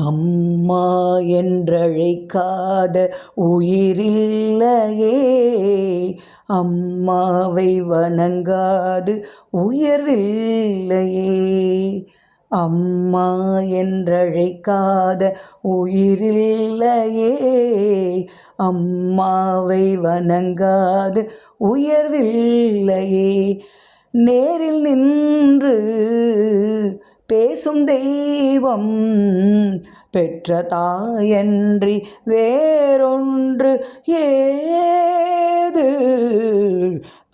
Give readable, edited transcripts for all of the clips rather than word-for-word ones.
அம்மா என்றழைக்காத உயிரில்லையே. அம்மாவை வணங்காது உயர்வில்லையே. அம்மா என்றழைக்காத உயிரில்லையே. அம்மாவை வணங்காது உயர்வில்லையே. நேரில் நின்று பேசும் தெய்வம் பெற்ற தாயன்றி வேறொன்று ஏது.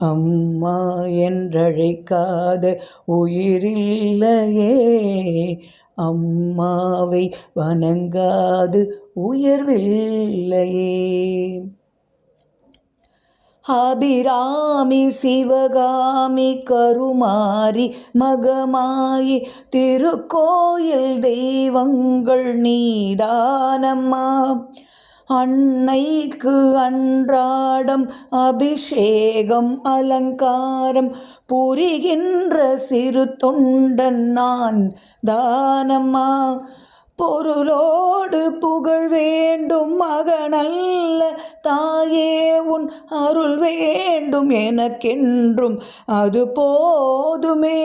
அம்மா என்றழைக்காத உயிரில்லையே. அம்மாவை வணங்காது உயர்வில்லையே. அபிராமி சிவகாமி கருமாரி மகமாயி திருக்கோயில் தெய்வங்கள் நீதானம்மா. அன்னைக்கு அன்றாடம் அபிஷேகம் அலங்காரம் புரிகின்ற சிறு தொண்டன் நான் தானம்மா. பொருளோடு புகழ் வேண்டும் மகனல்ல தாயே, உன் அருள் வேண்டும் எனக்கென்றும் அது போதுமே.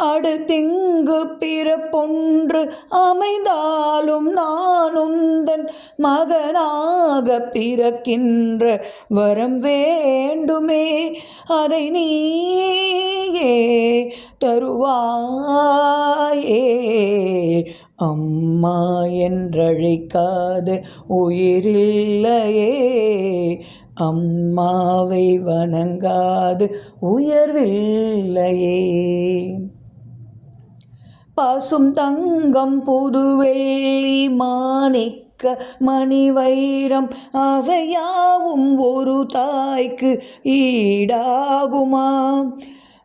அடுத்திங்கு பிறப்பொன்று அமைந்தாலும் நான் உந்தன் மகனாக பிறக்கின்ற வரம் வேண்டுமே. அதை நீயே தருவாயே. அம்மா என்றழைக்காத உயிரில்லையே. அம்மாவை வணங்காது உயர்வில்லையே. பசும் தங்கம் புதுவெள்ளி மாணிக்க மணி வைரம் அவையாவும் ஒரு தாய்க்கு ஈடாகுமா.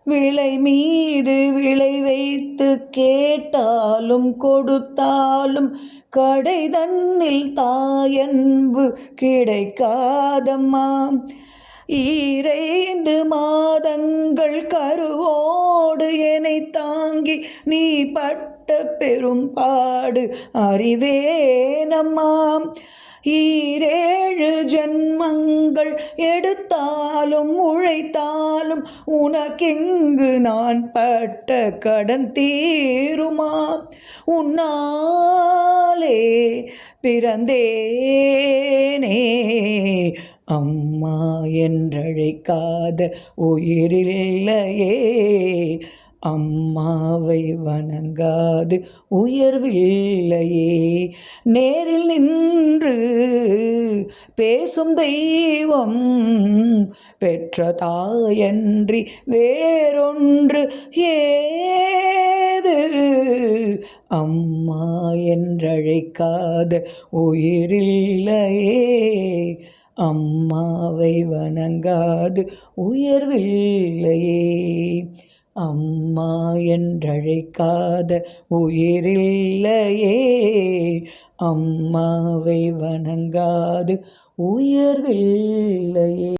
விலை மீது விலை வைத்து கேட்டாலும் கொடுத்தாலும் கடை தன்னில் தாயன்பு கிடைக்காதம்மா. 2 மாதங்கள் கருவோடு என்னை தாங்கி நீ பட்ட பெரும் பாடு அறிவேனம்மா. 7 ஜென்மங்கள் எடுத்தாலும் உழைத்தாலும் உனக்கெங்கு நான் பட்ட கடன் தீருமா. உன்னாலே பிறந்தேனே. அம்மா என்றழைக்காத உயிரில்லையே. அம்மாவை வணங்காது உயர்வில்லையே. நேரில் நின்று பேசும் தெய்வம் பெற்ற தாயன்றி வேறொன்று ஏது. அம்மா என்றழைக்காத உயிரில்லையே. அம்மாவை வணங்காது உயர்வில்லையே. அம்மா என்றழைக்காத உயிரில்லையே. அம்மாவை வணங்காது உயர்வில்லையே.